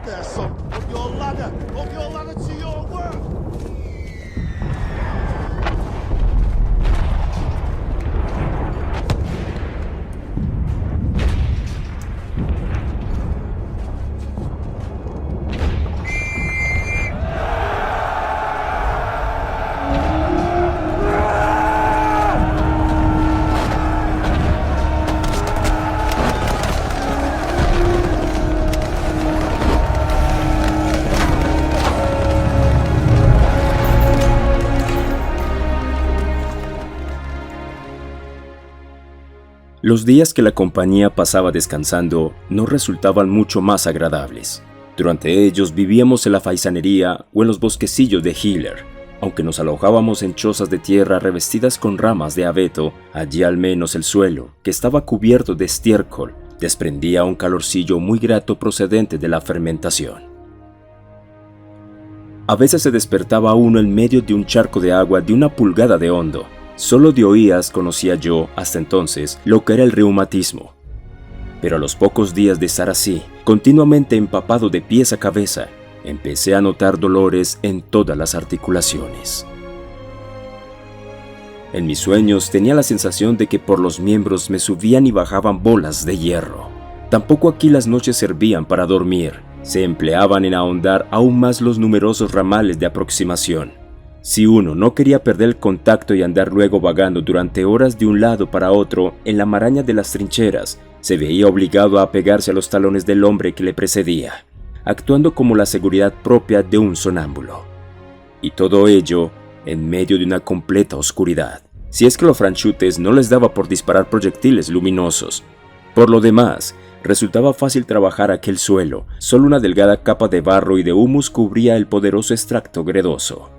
Dersom, o yolları çıkıyor. Los días que la compañía pasaba descansando no resultaban mucho más agradables. Durante ellos vivíamos en la faisanería o en los bosquecillos de Hiller. Aunque nos alojábamos en chozas de tierra revestidas con ramas de abeto, allí al menos el suelo, que estaba cubierto de estiércol, desprendía un calorcillo muy grato procedente de la fermentación. A veces se despertaba uno en medio de un charco de agua de 1 pulgada de hondo. Solo de oídas conocía yo, hasta entonces, lo que era el reumatismo. Pero a los pocos días de estar así, continuamente empapado de pies a cabeza, empecé a notar dolores en todas las articulaciones. En mis sueños tenía la sensación de que por los miembros me subían y bajaban bolas de hierro. Tampoco aquí las noches servían para dormir, se empleaban en ahondar aún más los numerosos ramales de aproximación. Si uno no quería perder el contacto y andar luego vagando durante horas de un lado para otro en la maraña de las trincheras, se veía obligado a apegarse a los talones del hombre que le precedía, actuando como la seguridad propia de un sonámbulo. Y todo ello en medio de una completa oscuridad, si es que los franchutes no les daba por disparar proyectiles luminosos. Por lo demás, resultaba fácil trabajar aquel suelo, solo una delgada capa de barro y de humus cubría el poderoso extracto gredoso.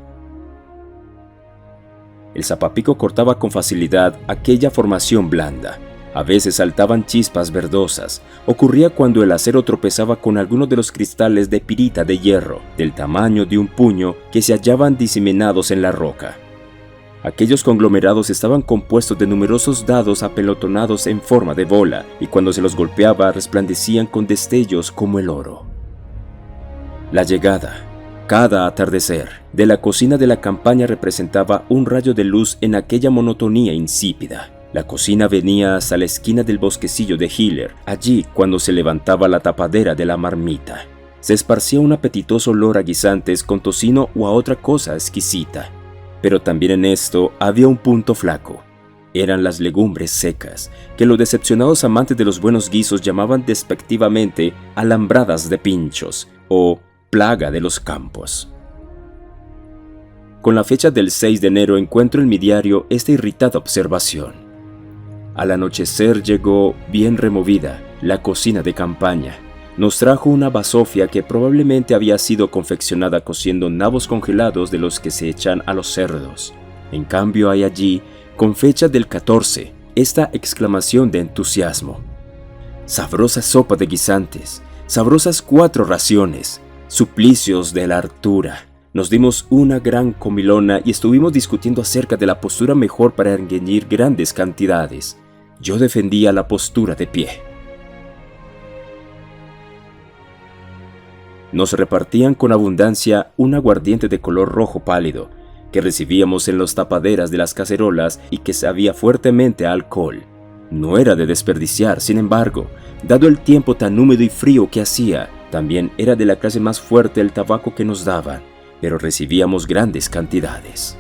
El zapapico cortaba con facilidad aquella formación blanda. A veces saltaban chispas verdosas. Ocurría cuando el acero tropezaba con alguno de los cristales de pirita de hierro, del tamaño de un puño, que se hallaban diseminados en la roca. Aquellos conglomerados estaban compuestos de numerosos dados apelotonados en forma de bola, y cuando se los golpeaba resplandecían con destellos como el oro. La llegada, cada atardecer, de la cocina de la campaña representaba un rayo de luz en aquella monotonía insípida. La cocina venía hasta la esquina del bosquecillo de Hiller. Allí, cuando se levantaba la tapadera de la marmita, se esparcía un apetitoso olor a guisantes con tocino o a otra cosa exquisita. Pero también en esto había un punto flaco. Eran las legumbres secas, que los decepcionados amantes de los buenos guisos llamaban despectivamente alambradas de pinchos o plaga de los campos. Con la fecha del 6 de enero encuentro en mi diario esta irritada observación. Al anochecer llegó, bien removida, la cocina de campaña. Nos trajo una basofia que probablemente había sido confeccionada cociendo nabos congelados de los que se echan a los cerdos. En cambio hay allí, con fecha del 14, esta exclamación de entusiasmo. Sabrosa sopa de guisantes, sabrosas 4 raciones, suplicios de la hartura. Nos dimos una gran comilona y estuvimos discutiendo acerca de la postura mejor para engreír grandes cantidades. Yo defendía la postura de pie. Nos repartían con abundancia un aguardiente de color rojo pálido, que recibíamos en las tapaderas de las cacerolas y que sabía fuertemente a alcohol. No era de desperdiciar, sin embargo, dado el tiempo tan húmedo y frío que hacía. También era de la clase más fuerte el tabaco que nos daban, pero recibíamos grandes cantidades.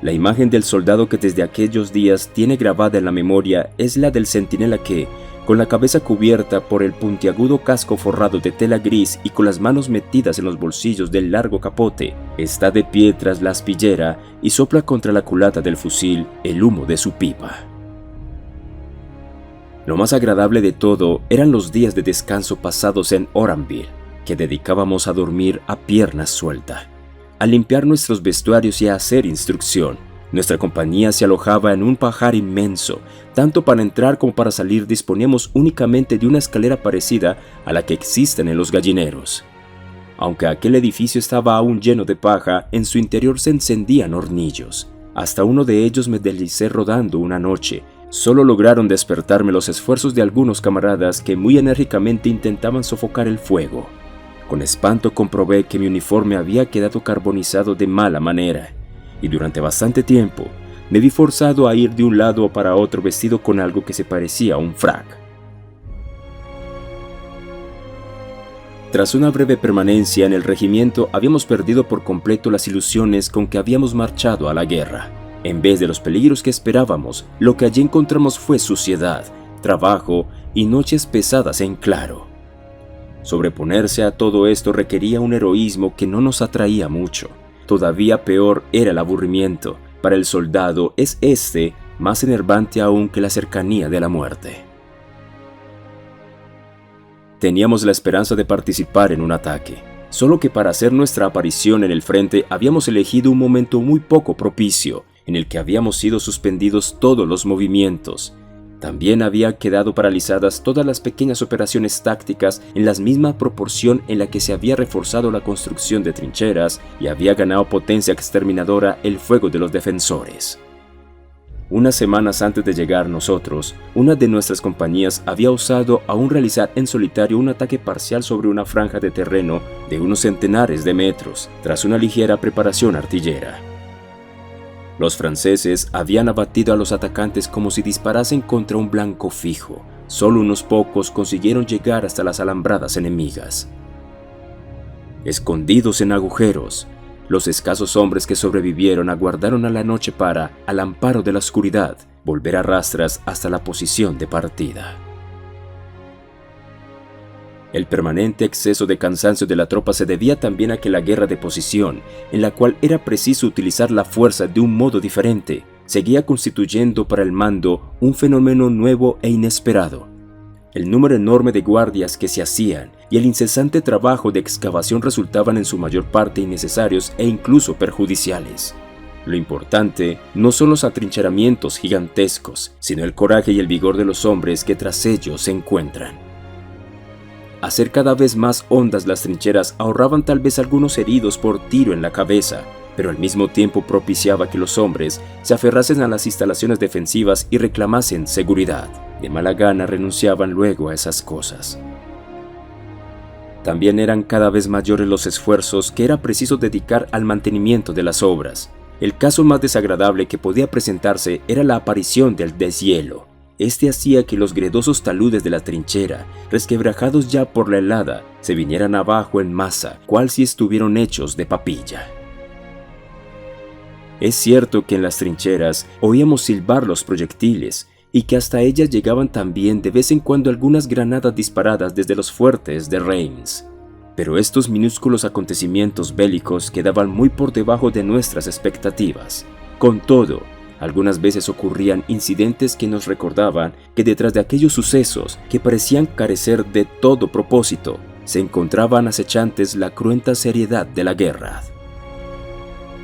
La imagen del soldado que desde aquellos días tiene grabada en la memoria es la del centinela que, con la cabeza cubierta por el puntiagudo casco forrado de tela gris y con las manos metidas en los bolsillos del largo capote, está de pie tras la aspillera y sopla contra la culata del fusil el humo de su pipa. Lo más agradable de todo eran los días de descanso pasados en Oranville, que dedicábamos a dormir a pierna suelta, a limpiar nuestros vestuarios y a hacer instrucción. Nuestra compañía se alojaba en un pajar inmenso. Tanto para entrar como para salir disponíamos únicamente de una escalera parecida a la que existen en los gallineros. Aunque aquel edificio estaba aún lleno de paja, en su interior se encendían hornillos. Hasta uno de ellos me deslicé rodando una noche, Solo lograron despertarme los esfuerzos de algunos camaradas que muy enérgicamente intentaban sofocar el fuego. Con espanto comprobé que mi uniforme había quedado carbonizado de mala manera, y durante bastante tiempo me vi forzado a ir de un lado para otro vestido con algo que se parecía a un frac. Tras una breve permanencia en el regimiento, habíamos perdido por completo las ilusiones con que habíamos marchado a la guerra. En vez de los peligros que esperábamos, lo que allí encontramos fue suciedad, trabajo y noches pesadas en claro. Sobreponerse a todo esto requería un heroísmo que no nos atraía mucho. Todavía peor era el aburrimiento. Para el soldado es este más enervante aún que la cercanía de la muerte. Teníamos la esperanza de participar en un ataque, solo que para hacer nuestra aparición en el frente habíamos elegido un momento muy poco propicio, en el que habíamos sido suspendidos todos los movimientos. También había quedado paralizadas todas las pequeñas operaciones tácticas en la misma proporción en la que se había reforzado la construcción de trincheras y había ganado potencia exterminadora el fuego de los defensores. Unas semanas antes de llegar nosotros, una de nuestras compañías había osado aún realizar en solitario un ataque parcial sobre una franja de terreno de unos centenares de metros, tras una ligera preparación artillera. Los franceses habían abatido a los atacantes como si disparasen contra un blanco fijo. Solo unos pocos consiguieron llegar hasta las alambradas enemigas. Escondidos en agujeros, los escasos hombres que sobrevivieron aguardaron a la noche para, al amparo de la oscuridad, volver a rastras hasta la posición de partida. El permanente exceso de cansancio de la tropa se debía también a que la guerra de posición, en la cual era preciso utilizar la fuerza de un modo diferente, seguía constituyendo para el mando un fenómeno nuevo e inesperado. El número enorme de guardias que se hacían y el incesante trabajo de excavación resultaban en su mayor parte innecesarios e incluso perjudiciales. Lo importante no son los atrincheramientos gigantescos, sino el coraje y el vigor de los hombres que tras ellos se encuentran. Hacer cada vez más hondas las trincheras ahorraban tal vez algunos heridos por tiro en la cabeza, pero al mismo tiempo propiciaba que los hombres se aferrasen a las instalaciones defensivas y reclamasen seguridad. De mala gana renunciaban luego a esas cosas. También eran cada vez mayores los esfuerzos que era preciso dedicar al mantenimiento de las obras. El caso más desagradable que podía presentarse era la aparición del deshielo. Este hacía que los gredosos taludes de la trinchera, resquebrajados ya por la helada, se vinieran abajo en masa, cual si estuvieran hechos de papilla. Es cierto que en las trincheras oíamos silbar los proyectiles y que hasta ellas llegaban también de vez en cuando algunas granadas disparadas desde los fuertes de Reims. Pero estos minúsculos acontecimientos bélicos quedaban muy por debajo de nuestras expectativas. Con todo, algunas veces ocurrían incidentes que nos recordaban que detrás de aquellos sucesos que parecían carecer de todo propósito, se encontraban acechantes la cruenta seriedad de la guerra.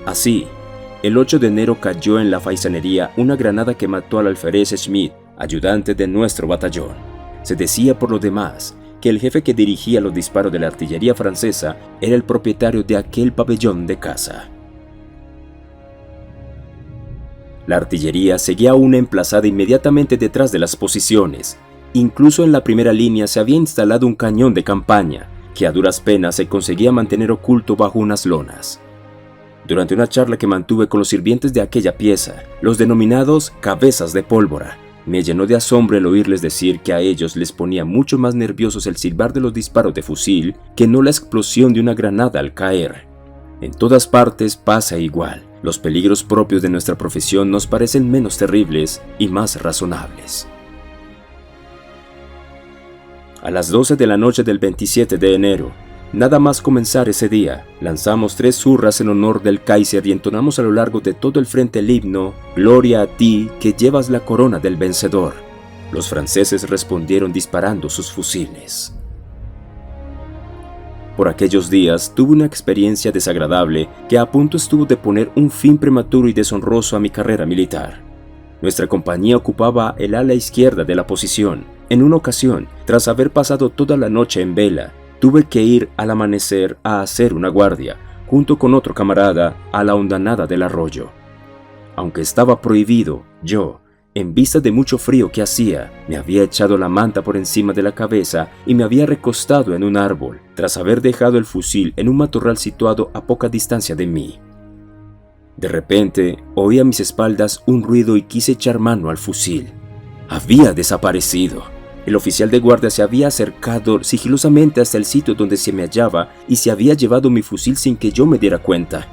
Así, el 8 de enero cayó en la faisanería una granada que mató al alférez Schmidt, ayudante de nuestro batallón. Se decía por lo demás que el jefe que dirigía los disparos de la artillería francesa era el propietario de aquel pabellón de caza. La artillería seguía aún emplazada inmediatamente detrás de las posiciones. Incluso en la primera línea se había instalado un cañón de campaña, que a duras penas se conseguía mantener oculto bajo unas lonas. Durante una charla que mantuve con los sirvientes de aquella pieza, los denominados cabezas de pólvora, me llenó de asombro el oírles decir que a ellos les ponía mucho más nerviosos el silbar de los disparos de fusil que no la explosión de una granada al caer. En todas partes pasa igual. Los peligros propios de nuestra profesión nos parecen menos terribles y más razonables. A las 12 de la noche del 27 de enero, nada más comenzar ese día, lanzamos 3 hurras en honor del Kaiser y entonamos a lo largo de todo el frente el himno «Gloria a ti que llevas la corona del vencedor». Los franceses respondieron disparando sus fusiles. Por aquellos días tuve una experiencia desagradable que a punto estuvo de poner un fin prematuro y deshonroso a mi carrera militar. Nuestra compañía ocupaba el ala izquierda de la posición. En una ocasión, tras haber pasado toda la noche en vela, tuve que ir al amanecer a hacer una guardia, junto con otro camarada, a la hondanada del arroyo. Aunque estaba prohibido, yo, en vista de mucho frío que hacía, me había echado la manta por encima de la cabeza y me había recostado en un árbol, tras haber dejado el fusil en un matorral situado a poca distancia de mí. De repente, oí a mis espaldas un ruido y quise echar mano al fusil. Había desaparecido. El oficial de guardia se había acercado sigilosamente hasta el sitio donde se me hallaba y se había llevado mi fusil sin que yo me diera cuenta.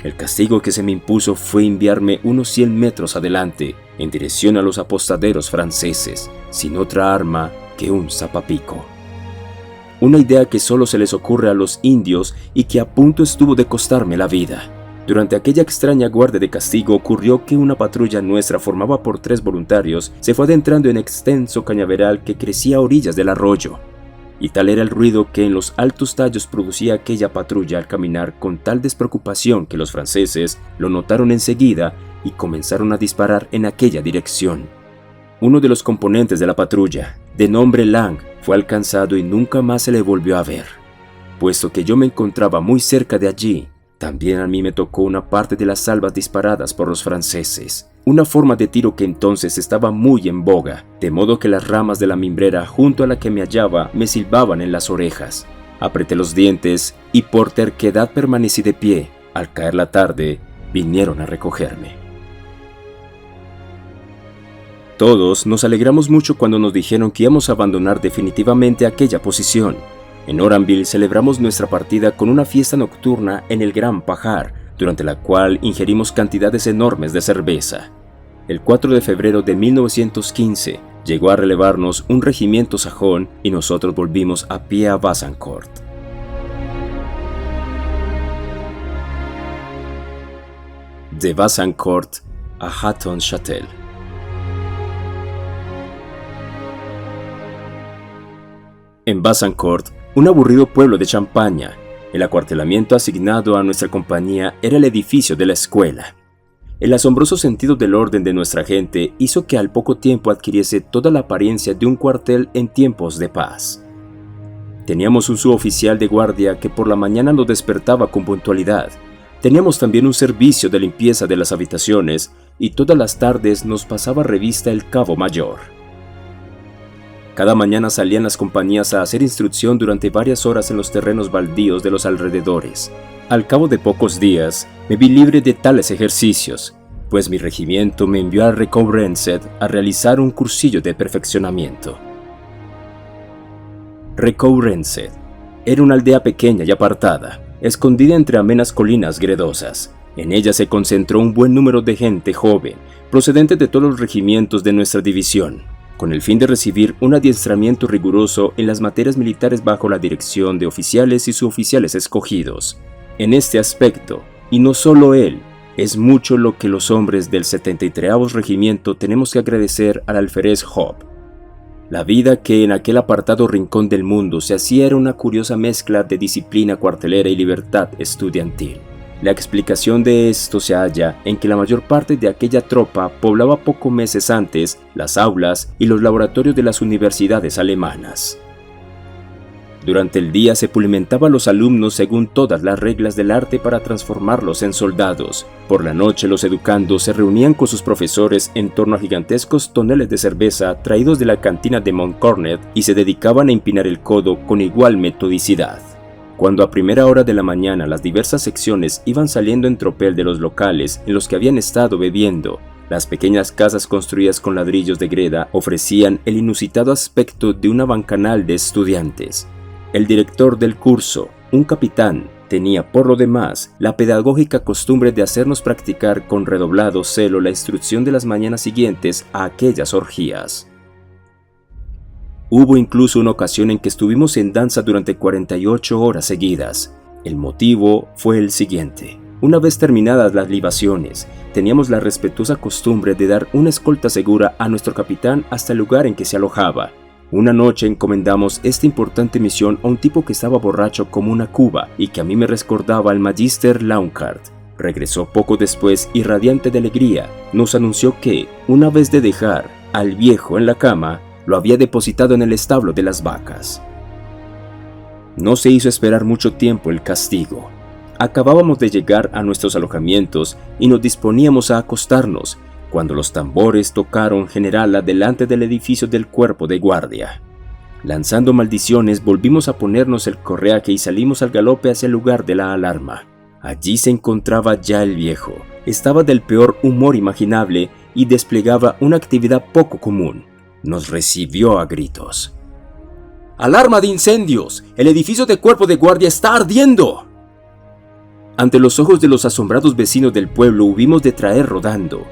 El castigo que se me impuso fue enviarme unos 100 metros adelante, en dirección a los apostaderos franceses, sin otra arma que un zapapico. Una idea que solo se les ocurre a los indios y que a punto estuvo de costarme la vida. Durante aquella extraña guardia de castigo ocurrió que una patrulla nuestra, formada por 3 voluntarios, se fue adentrando en extenso cañaveral que crecía a orillas del arroyo. Y tal era el ruido que en los altos tallos producía aquella patrulla al caminar con tal despreocupación que los franceses lo notaron enseguida y comenzaron a disparar en aquella dirección. Uno de los componentes de la patrulla, de nombre Lang, fue alcanzado y nunca más se le volvió a ver. Puesto que yo me encontraba muy cerca de allí, también a mí me tocó una parte de las salvas disparadas por los franceses, una forma de tiro que entonces estaba muy en boga, de modo que las ramas de la mimbrera junto a la que me hallaba me silbaban en las orejas. Apreté los dientes y por terquedad permanecí de pie. Al caer la tarde, vinieron a recogerme. Todos nos alegramos mucho cuando nos dijeron que íbamos a abandonar definitivamente aquella posición. En Oranville celebramos nuestra partida con una fiesta nocturna en el Gran Pajar, durante la cual ingerimos cantidades enormes de cerveza. El 4 de febrero de 1915 llegó a relevarnos un regimiento sajón y nosotros volvimos a pie a Basancourt. De Basancourt a Hatton-Châtel. En Basancourt, un aburrido pueblo de Champaña, el acuartelamiento asignado a nuestra compañía era el edificio de la escuela. El asombroso sentido del orden de nuestra gente hizo que al poco tiempo adquiriese toda la apariencia de un cuartel en tiempos de paz. Teníamos un suboficial de guardia que por la mañana nos despertaba con puntualidad. Teníamos también un servicio de limpieza de las habitaciones y todas las tardes nos pasaba revista el cabo mayor. Cada mañana salían las compañías a hacer instrucción durante varias horas en los terrenos baldíos de los alrededores. Al cabo de pocos días, me vi libre de tales ejercicios, pues mi regimiento me envió a Recoubrenset a realizar un cursillo de perfeccionamiento. Recoubrenset era una aldea pequeña y apartada, escondida entre amenas colinas gredosas. En ella se concentró un buen número de gente joven, procedente de todos los regimientos de nuestra división, con el fin de recibir un adiestramiento riguroso en las materias militares bajo la dirección de oficiales y suboficiales escogidos. En este aspecto, y no solo él, es mucho lo que los hombres del 73º Regimiento tenemos que agradecer al alférez Hope. La vida que en aquel apartado rincón del mundo se hacía era una curiosa mezcla de disciplina cuartelera y libertad estudiantil. La explicación de esto se halla en que la mayor parte de aquella tropa poblaba pocos meses antes las aulas y los laboratorios de las universidades alemanas. Durante el día se pulimentaba a los alumnos según todas las reglas del arte para transformarlos en soldados. Por la noche los educandos se reunían con sus profesores en torno a gigantescos toneles de cerveza traídos de la cantina de Montcornet y se dedicaban a empinar el codo con igual metodicidad. Cuando a primera hora de la mañana las diversas secciones iban saliendo en tropel de los locales en los que habían estado bebiendo, las pequeñas casas construidas con ladrillos de greda ofrecían el inusitado aspecto de una bancanal de estudiantes. El director del curso, un capitán, tenía por lo demás la pedagógica costumbre de hacernos practicar con redoblado celo la instrucción de las mañanas siguientes a aquellas orgías. Hubo incluso una ocasión en que estuvimos en danza durante 48 horas seguidas. El motivo fue el siguiente. Una vez terminadas las libaciones, teníamos la respetuosa costumbre de dar una escolta segura a nuestro capitán hasta el lugar en que se alojaba. Una noche encomendamos esta importante misión a un tipo que estaba borracho como una cuba y que a mí me recordaba al Magister Launkart. Regresó poco después y radiante de alegría, nos anunció que, una vez de dejar al viejo en la cama, lo había depositado en el establo de las vacas. No se hizo esperar mucho tiempo el castigo. Acabábamos de llegar a nuestros alojamientos y nos disponíamos a acostarnos, cuando los tambores tocaron generala delante del edificio del cuerpo de guardia. Lanzando maldiciones, volvimos a ponernos el correaje y salimos al galope hacia el lugar de la alarma. Allí se encontraba ya el viejo. Estaba del peor humor imaginable y desplegaba una actividad poco común. Nos recibió a gritos. ¡Alarma de incendios! ¡El edificio de cuerpo de guardia está ardiendo! Ante los ojos de los asombrados vecinos del pueblo hubimos de traer rodando,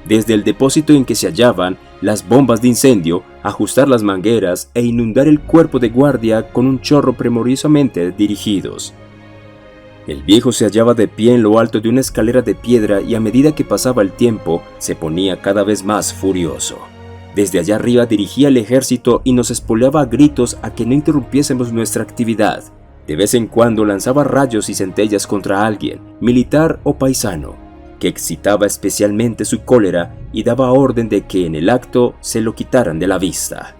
desde el depósito en que se hallaban las bombas de incendio, ajustar las mangueras e inundar el cuerpo de guardia con un chorro premuriosamente dirigidos. El viejo se hallaba de pie en lo alto de una escalera de piedra y a medida que pasaba el tiempo se ponía cada vez más furioso. Desde allá arriba dirigía el ejército y nos espoleaba a gritos a que no interrumpiésemos nuestra actividad. De vez en cuando lanzaba rayos y centellas contra alguien, militar o paisano, que excitaba especialmente su cólera y daba orden de que en el acto se lo quitaran de la vista.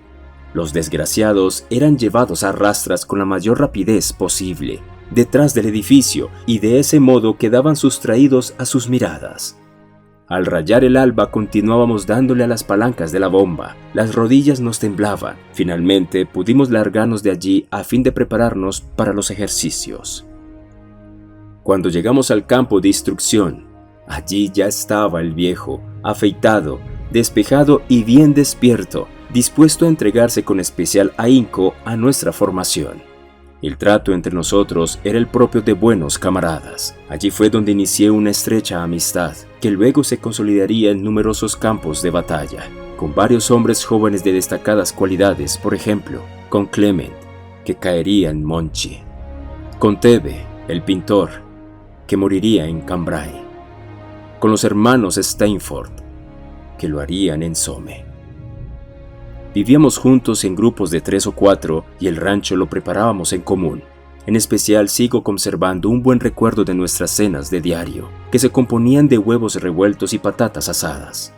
Los desgraciados eran llevados a rastras con la mayor rapidez posible, detrás del edificio, y de ese modo quedaban sustraídos a sus miradas. Al rayar el alba continuábamos dándole a las palancas de la bomba. Las rodillas nos temblaban. Finalmente pudimos largarnos de allí a fin de prepararnos para los ejercicios. Cuando llegamos al campo de instrucción, allí ya estaba el viejo, afeitado, despejado y bien despierto, dispuesto a entregarse con especial ahínco a nuestra formación. El trato entre nosotros era el propio de buenos camaradas. Allí fue donde inicié una estrecha amistad, que luego se consolidaría en numerosos campos de batalla, con varios hombres jóvenes de destacadas cualidades, por ejemplo, con Clement, que caería en Monchi, con Tebe, el pintor, que moriría en Cambrai, con los hermanos Steinfort, que lo harían en Somme. Vivíamos juntos en grupos de 3 o 4 y el rancho lo preparábamos en común. En especial sigo conservando un buen recuerdo de nuestras cenas de diario, que se componían de huevos revueltos y patatas asadas.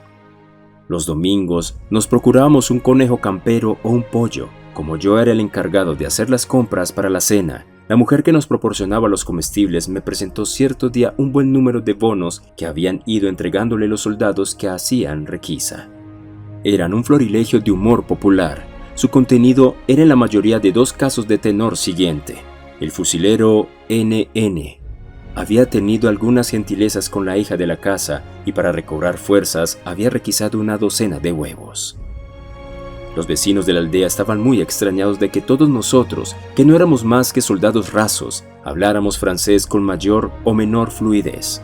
Los domingos nos procurábamos un conejo campero o un pollo. Como yo era el encargado de hacer las compras para la cena, la mujer que nos proporcionaba los comestibles me presentó cierto día un buen número de bonos que habían ido entregándole los soldados que hacían requisa. Eran un florilegio de humor popular. Su contenido era en la mayoría de 2 casos de tenor siguiente. El fusilero N.N. había tenido algunas gentilezas con la hija de la casa y para recobrar fuerzas había requisado una docena de huevos. Los vecinos de la aldea estaban muy extrañados de que todos nosotros, que no éramos más que soldados rasos, habláramos francés con mayor o menor fluidez.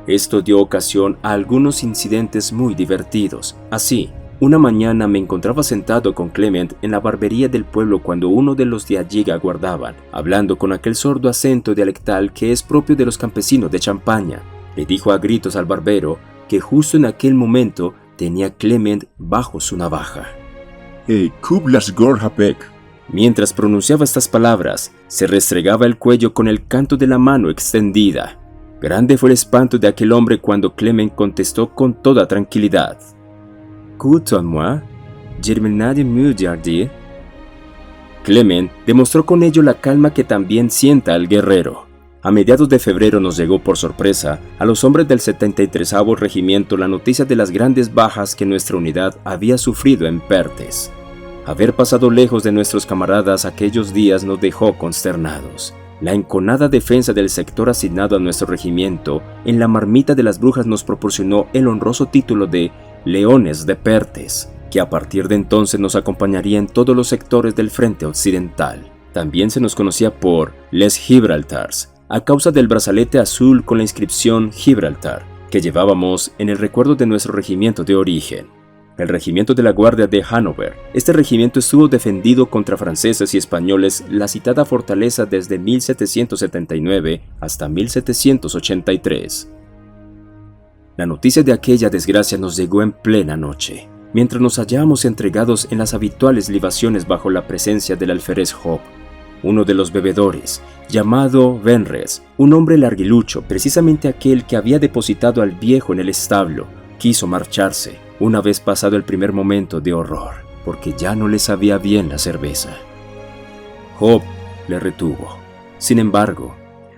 Esto dio ocasión a algunos incidentes muy divertidos. Así, una mañana me encontraba sentado con Clement en la barbería del pueblo cuando uno de los de allí aguardaban, hablando con aquel sordo acento dialectal que es propio de los campesinos de Champaña. Le dijo a gritos al barbero que justo en aquel momento tenía Clement bajo su navaja. Kublas Gorhapek. Mientras pronunciaba estas palabras, se restregaba el cuello con el canto de la mano extendida. Grande fue el espanto de aquel hombre cuando Clement contestó con toda tranquilidad. «Écoute-moi, Germinade Mujardi». Clement demostró con ello la calma que también sienta el guerrero. A mediados de febrero nos llegó por sorpresa a los hombres del 73º Regimiento la noticia de las grandes bajas que nuestra unidad había sufrido en Pertes. Haber pasado lejos de nuestros camaradas aquellos días nos dejó consternados. La enconada defensa del sector asignado a nuestro regimiento en la marmita de las brujas nos proporcionó el honroso título de Leones de Pertes, que a partir de entonces nos acompañaría en todos los sectores del frente occidental. También se nos conocía por Les Gibraltars, a causa del brazalete azul con la inscripción Gibraltar, que llevábamos en el recuerdo de nuestro regimiento de origen. El regimiento de la Guardia de Hannover. Este regimiento estuvo defendido contra franceses y españoles la citada fortaleza desde 1779 hasta 1783. La noticia de aquella desgracia nos llegó en plena noche, mientras nos hallábamos entregados en las habituales libaciones bajo la presencia del alférez Hope, uno de los bebedores, llamado Benres, un hombre larguilucho, precisamente aquel que había depositado al viejo en el establo, quiso marcharse, una vez pasado el primer momento de horror, porque ya no le sabía bien la cerveza. Hope le retuvo. Sin embargo,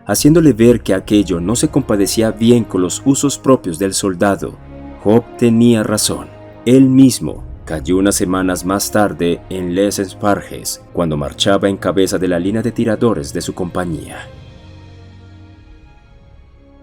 haciéndole ver que aquello no se compadecía bien con los usos propios del soldado, Job tenía razón. Él mismo cayó unas semanas más tarde en Les Esparges, cuando marchaba en cabeza de la línea de tiradores de su compañía.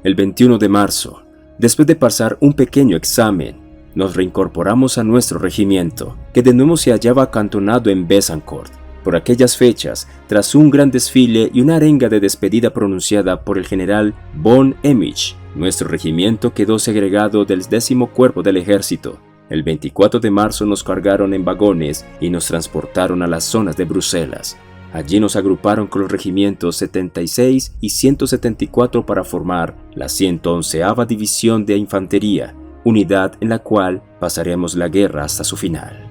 El 21 de marzo, después de pasar un pequeño examen, nos reincorporamos a nuestro regimiento, que de nuevo se hallaba acantonado en Besancourt. Por aquellas fechas, tras un gran desfile y una arenga de despedida pronunciada por el general von Emmich, nuestro regimiento quedó segregado del 10º Cuerpo del Ejército. El 24 de marzo nos cargaron en vagones y nos transportaron a las zonas de Bruselas. Allí nos agruparon con los regimientos 76 y 174 para formar la 111ª División de Infantería, unidad en la cual pasaremos la guerra hasta su final.